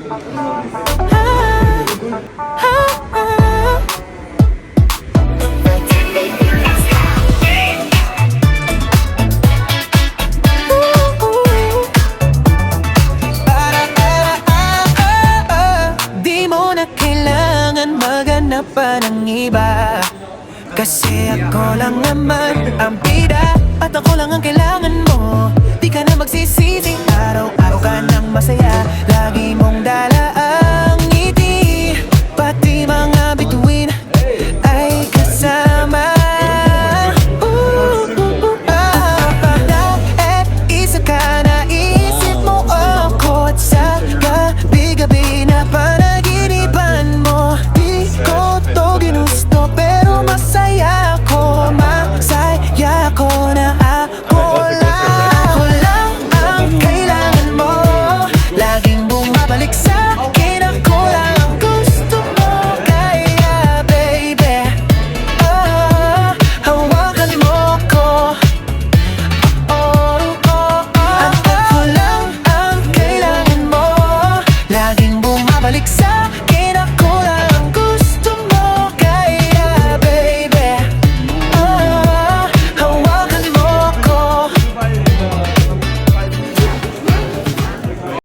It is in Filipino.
Di mo na kailangan maghanap pa ng iba, kasi ako lang naman ang bida, at ako lang ang kailangan mo. Di ka na magsisisi, araw-araw ka nang masaya, lagi mong dala